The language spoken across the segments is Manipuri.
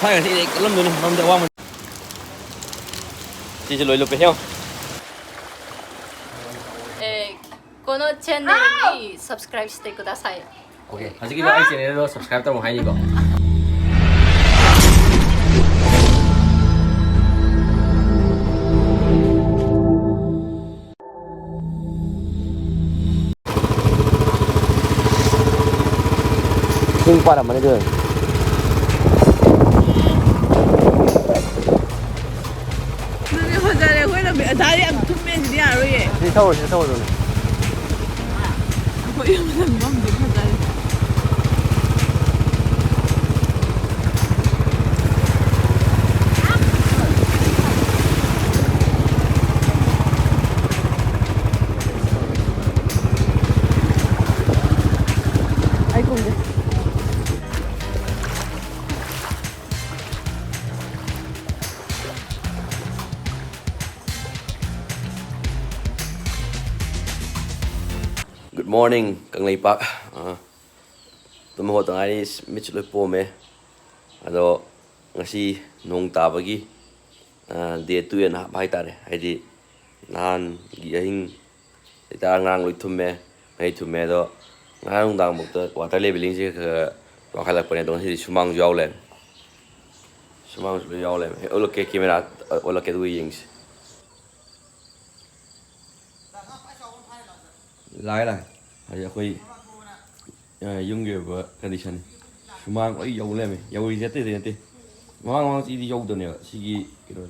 Phải thì cái lâm rồi này, lâm để qua mình. Chị chỉ lôi lục heo. このチャンネルにサブスクライブしてください。 Oke, masih kita aja channel lo subscribe terus mau hai juga. Sumpah dah mana tu? Nanti kau cari aku nak tadi aku tu main dia hari. Sini tahu tu. Aku yang mana mam dia kau cari. Ai cùng đi. Good morning, Kang Leipak. Tumahot ang ani mitsulay po me. Ado ngasi nung tabagi day 2 and a half tare. Haidi nahan gihing ita ngang loy tumme ngai tumme do ngang dang mukta water leveling je ke wakalak pone dong si sumang jaw lem. Sumang jaw lem. Olok ke kamera olok ke yings. Lái này, hay là khuy, dùng cái vợ condition, sumang oi dầu lên mày, dầu gì thế thì mang chỉ đi dầu thôi nè, chỉ cái đó,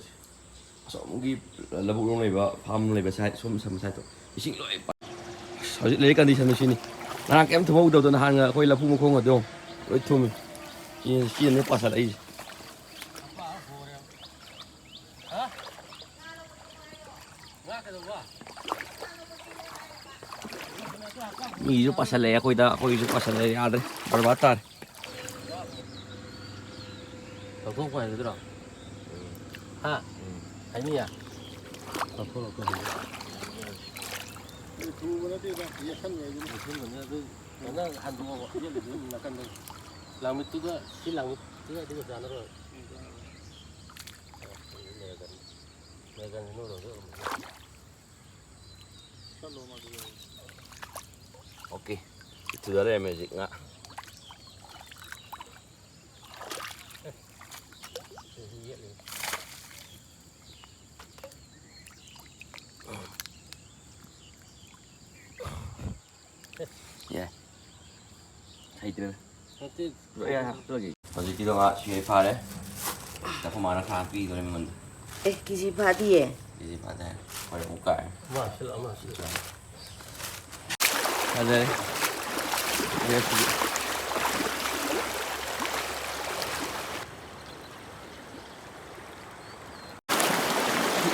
sợ một cái là bộ này vợ farm này vợ sai, xôm sai thôi, xin lỗi, hỏi lấy condition này xin đi, nàng em thu mua đầu tuần hàng khuy là phụ không ở đâu, rồi thu mình, chỉ nó pass lại. Ini pasal ya, aku itu pasal ya ada berbatar. Kau kau kau itu dah. Ha, ini ya. Kau kau kau. Itu mana dia dah? Dia kan ya, itu mana tu? Mana hantu apa? Dia itu makan tu. Langit tu dah, si langit tu dah di sana tu. Mereka ni orang tu. Kalau macam tu. Oke, itu dari magic nggak? Ya, hay chưa? Rồi à, rồi gì? Còn gì đâu ạ? Chuyện pha đấy. Ta không mà nó pha pi rồi mình. Cái gì phá đi? Cái gì pha đấy? Phải uống cải. Mà xin lỗi. Ada ni. Dia pergi.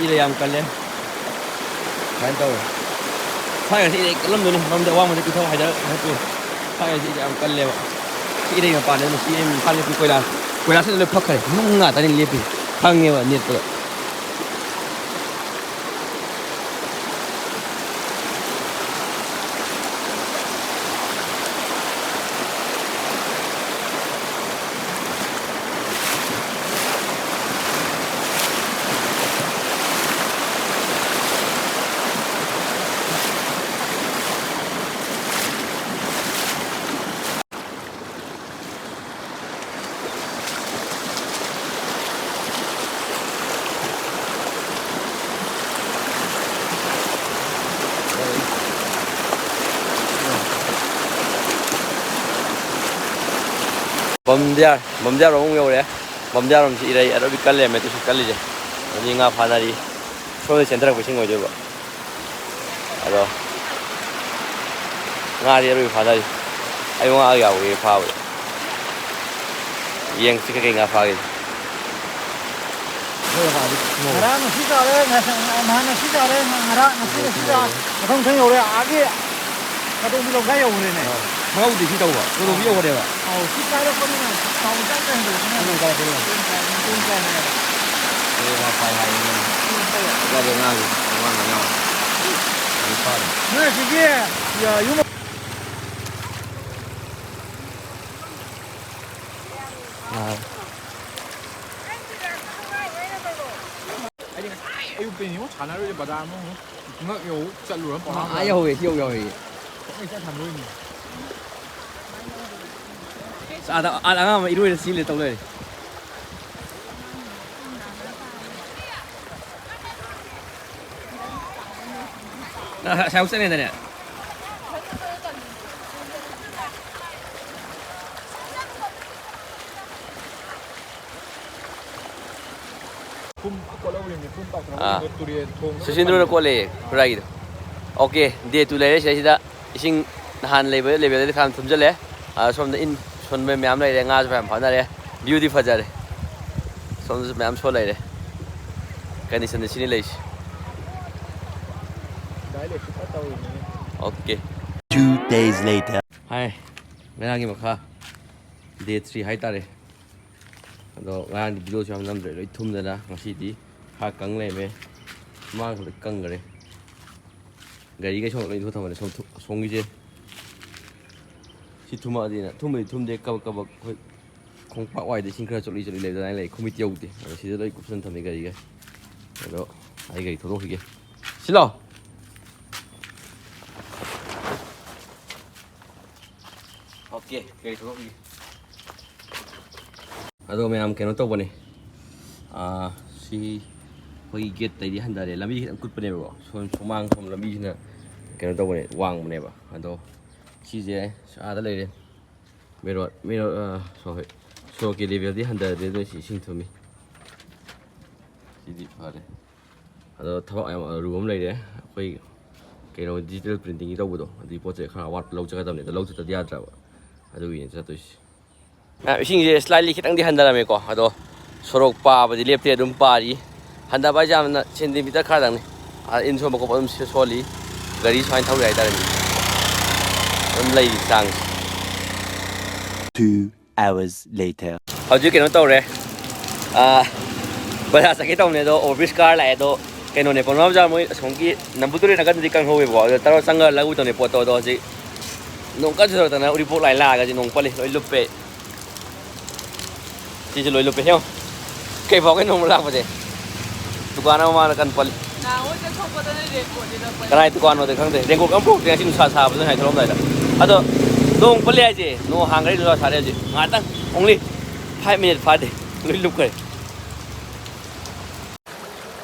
Ini yang kalian. Kalian tahu. Saya sih kelam tu ni, mam dah wang macam kita ada satu. Saya sih yang kalian. Ini yang panen mesti yang panen tu kuilah. Kuilah saya lepas pakai. Munga tadi lepas. Hangnya ni tu. Bom dia orang ngau deh. Bom dia orang si irai ada bikal le, metu sekali je. Ni ngah phana di. So center aku singau je ba. Ado. Ngah dia ru phana di. Ayo ngah agak we pha. Yang sih kayak ngah pha gitu. Ngarang nasi jare, mana nasi jare, ngarang nasi jare. Không thấy nhiều đấy, agi. Cái đồ bilo gai nhiều này. Mau di sini tahu ba? Kalau dia ada ba? Oh, si jare kau ni, kau jangan dulu. Ini kau dulu. Ini apa hai ini? Ada yang lagi, orang mana? Lupa. Nah, si dia, ya, you. เป็นอย่างนี้ชาแนลเลยบาดามั้งเงาะอยู่จะหลุดปอ ai yêu thì yêu rồi ไม่ใช่ทำด้วยนี่ à mà đuôi xin lên tàu lên sao sẽ lên đây nè คุ้มก็แล้วเลยคุ้มปากตัวเรียนทง Susunod na ko le, right. Okay, day to le siya sida ising han level de fam thumjale. From the in son me myam lai nga fam phana le beautiful jare. Son myam so lai le. Condition de sini le. ได้เลยคิดว่าเตาอย่างนี้ Okay. 2 days later. Hai. Menangi makha. Day 3 hai tare. Ado ngan di video cham nam re thum da na ngasi di ha kang le me. Mang le kang gare. Gari ga chong le thu tham le song gi je. Si thuma di na thum de ka ka khong pa wai de sing khra choli le da le khumi tiau de. Si de le kupsan tham gari ga. Ado ai gari tho hi ge. Silo. Okay, gari tho hi. Ado ma'am केनो तो बने सी होई गेट तैदी हंदारे लमी कुट बने बो सोन सुमांग सोम लमी ना केनो तो बने वांग बने बा अदो चीजे आदा लेरे मेरो सो के लेवल दी हंदारे दो सी सिंग थोमी सीदी फारे अदो थबा रूम लेरे कोई केनो डिजिटल प्रिंटिंग गी तौबदो अदि पोचे खरा वाट लौ जगा दमने द लौ त याद्रा बा अदो yin sa tois इसिंग स्लाइडली खितंग दि हंदारमे को अदो सरक पाबदि लेप्ते दुम पारी हंदा बाय जामना सेंटीमीटर खादंग इन सो मको पम सोली गाड़ी स्वाइन थाउ याइ तारे हम लई चांग 2 hours later. हजु केनो तौरे बजा सके तौने दो ऑफिस कार लाए दो केनो ने पनम जा मोय सोंगी नंबुतुरे नगन दि कंग होवे बो तरो संग लागु तने पोतो दो जि नोंका जरो तना उरि पोक लाइ लागा जि नोंग पले लोइ लुपे chị chỉ lôi lụp heo cây pháo cái nông lạc vào thế tụi con mà cần pal cái này tụi con mà được không thể đèn cột cắm phục thì xin xả xả với hai thằng này đó à đó nông pal này gì nông hàng cái đó xả đấy gì ngã tăng only 5 minutes phá đi lôi lụp cái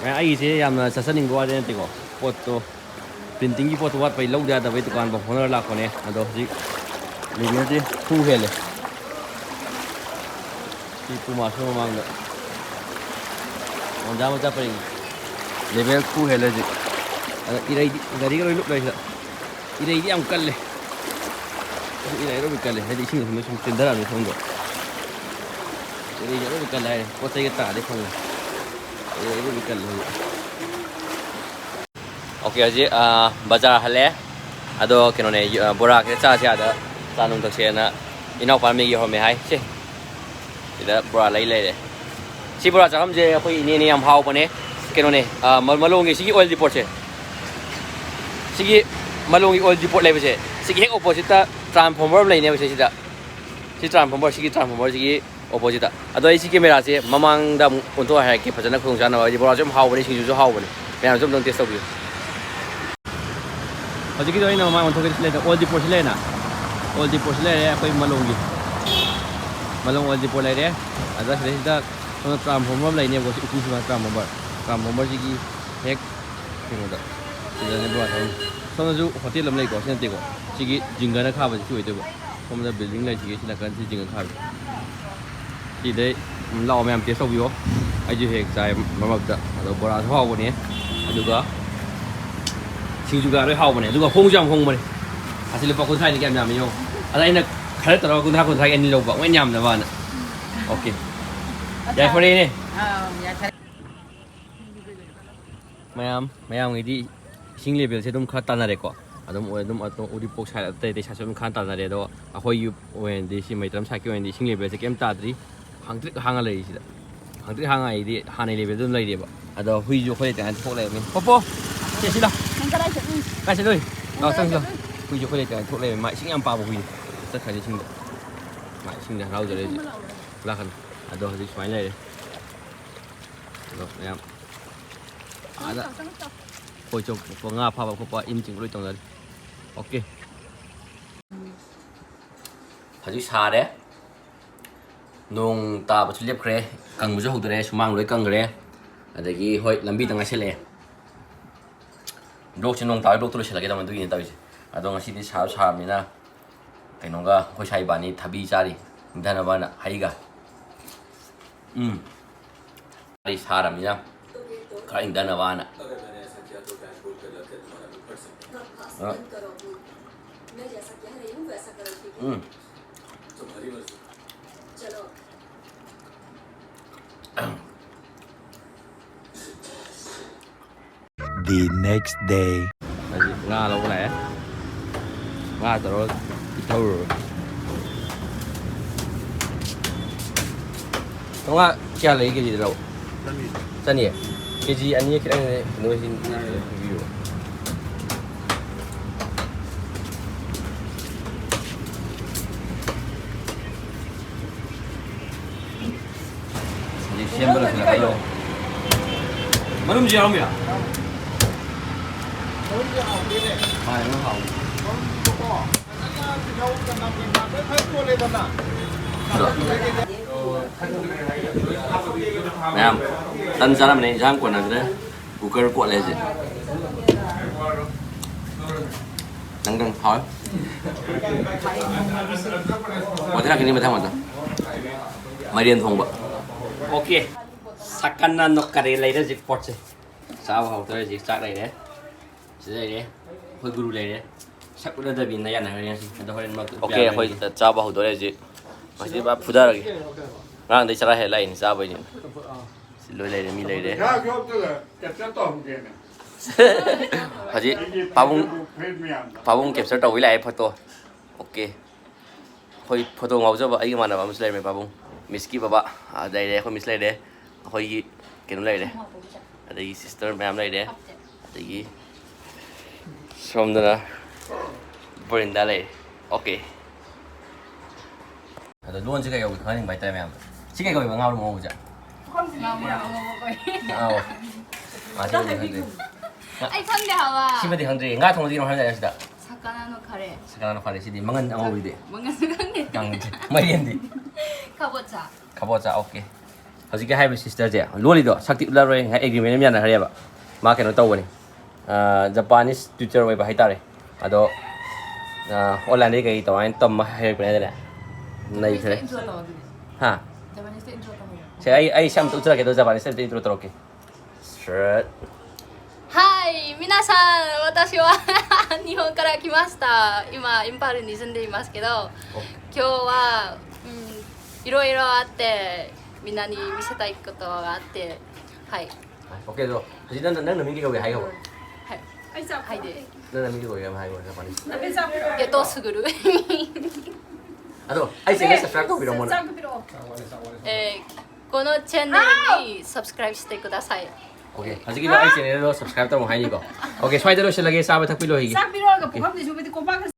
cái ấy thì làm sản xuất những cái này thì có photo printing cái photo vật phải lâu ra tại vì tụi con bảo honor lạc vào này à đó gì mình nói gì thu hết rồi itu masuk memang dah. Orang macam apa ini? Level ku hela je. Irai dari kalau look dah. Irai dia angkat le. Irai itu bukan le. Jadi sini semua semua tenderan ni semua. Irai itu bukan le. Kau saya kata ada semua. Irai itu bukan le. Okay aje. Bazar hale. Ado kenone borak kita cah ada. Tanung tak siapa. Inau pami gih home hai. Cih. Kita bora lấy đấy, si bora chắc không dễ khơi ini am hao bane, cái này malongi sigi oil depot chứ, sigi malongi oil depot lấy chứ, sigi opposite transformer lấy này chứ sida, si transformer sigi opposite, ada sigi camera chứ, mamang dah untuk hari kita pasal nak khung sana, jadi bora cuma hao bane, sigi juga hao bane, memang cuma dong test lagi. Jadi kita ini mamang untuk kita oil depot sila na, oil depot sila ya, koi malongi. Malong oil depot lai deh, ada sudah kita transformer lai ni bos itu semua transformer segi hek, kena tak, sudah ni buat tahun. Soalnya tu hotel lam lai kau sini tengok, segi jingga nak khabar tu itu, kamu dah building lai segi sini kan segi jingga khabar. Jadi lau memang tiada view, aja hek saya memang tak, ada beras hau ni, juga, sing juga ada hau ni, juga hong ni, hasil lepas kau try ni kan macam ni, ada ini khá là tôi thấy anh lâu vẫn mới nhầm là vâng ạ. Ok. Dạ phải đi nè. Mấy em người đi sinh lý biểu sẽ đúng khá tàn ra đấy có. Đúng đi bốc xài là tây sẽ đúng khá tàn ra đấy đó. Hồi when đi xin mấy tấm sai kiểu đi sinh lý biểu sẽ kém tạt đi. Hàng là gì đó. Hàng này đi hàng này biểu đúng lấy đi bà. Đó huy du khơi chẳng thuốc này mình. Popo. Chị xin đâu. Cái xin ơi. Đó xong rồi. Huy du khơi chẳng thuốc này mãi sinh em bao huy. Tất cả những chuyện mãi sinh ra lâu rồi đấy là cần ở đâu thì xoáy này rồi em 아나 보이죠 뭔가 파봐 코파 임징으로 있던 오케이 아주 잘해 농 따바 출렵 그래 강무저 호들에 수망 로이 강 그래 아데기 호이 람비 당가 실래 록치 농 따위 록도로 실라게 되면 두긴 따위지 아동 시디 사람이나 그놈가 호샤이 바니 타비 자리 인다나 바나 하이가 이 사람이나 가인다나 바나 The next day. Nga lâu lẽ Nga tao rồi Thâu rồi Không ạ Kia lấy cái gì đâu Chân nhỉ Cái gì anh ấy cái này Nói xin review Jadi siapa lah sila kayo Mana mesti orang ya? Hai nó hỏng Nam tân ra làm này giang quần nào đấy Google cuộn lên gì đang đang hỏi có thế nào cái này mà thằng mà mày điên phòng bự ok sakana no kare lấy ra dịch pot gì sao học tới dịch chắc này đấy sẽ đây đấy hơi guru này đấy chắc cũng đã bị này anh này ok hơi cha bảo tới gì mà chỉ bảo phụ ra rồi ngang đây chả hay lại ni sao vậy nhỉ lôi lại mi lại đấy 하지 바봉 캡처 또 위라이 포토 오케이 거의 포토 ngầu ba ai mà là miss lại mày 바봉 miss ki baba đây đây khoi miss lại đấy khoi cái nó lại đấy đây sister ma'am lại đấy đây from the Brenda lại ok luôn chứ cái yau khơi bài tay ma'am chứ cái gọi bằng ngao đúng không vậy 아, 지금 아이 컨데하와 시베디 형들이 nga 통디 좀 하자 했다. 魚のカレー 사가나 파리 시디 망은 아오이데. 뭔가 생각해 강 마이엔디. 가보자 가보자. 오케이. hꯧꯖꯤꯛꯀꯤ ꯍꯥꯏꯕ ꯁꯤꯁꯇꯔꯁꯦ ꯂꯣꯜꯂꯤꯗꯣ ꯁꯛꯇꯤ ꯎꯠꯂꯔꯣꯏ ꯑꯦꯒ꯭ꯔꯤꯃꯦꯟ ꯑꯃ ꯌꯥꯅꯈ꯭ꯔꯦꯕ ꯃꯥ ꯀꯩꯅꯣ ꯇꯧꯕꯅꯤ ꯖꯄꯥꯅꯤꯁ ꯇ꯭ꯌꯨꯇꯔ ꯑꯣꯏꯕ ꯍꯥꯏꯇꯥꯔꯦ ꯑꯗꯣ ꯑꯣꯟꯂꯥꯏꯟꯗꯒꯤ ꯀꯩ ꯇꯧꯔꯥꯏꯅ ꯇꯝꯃ ꯍꯩꯔꯛꯄꯅꯦ ꯍꯥꯏꯇꯥꯔꯦ ꯅꯩꯈ꯭ꯔꯦ ꯍꯥ ꯁꯦ ꯑꯩ ꯁꯤ ꯑꯝꯇ ꯎꯠꯆꯔꯛꯀꯦ ꯑꯗꯣ ꯖꯄꯥꯅꯤꯁ ꯑꯝꯇ ꯏꯟꯇ꯭ꯔꯣ ꯇꯧꯔꯛꯀꯦ 셔츠 はい皆さん私は日本から来ました今インパールに住んでいますけど今日は、いろいろあってみんなに見せたいことがあってはい 오케이 저 사실 나는 민기가 왜 하이가 はいで 나는 민기가 왜 하이가 자파니스 でどうすぐる 아도 아이 생각 subscribe 또 비로 뭐나 このチャンネルに subscribe してください 오케이 hꯧꯖꯤꯛꯀꯤ 아이 채널로 subscribe 또 하이니까 오케이 스와이드로 실라게 사바 탁빌로 히기 싹 필요하니까 복합대 쇼베디 꼬박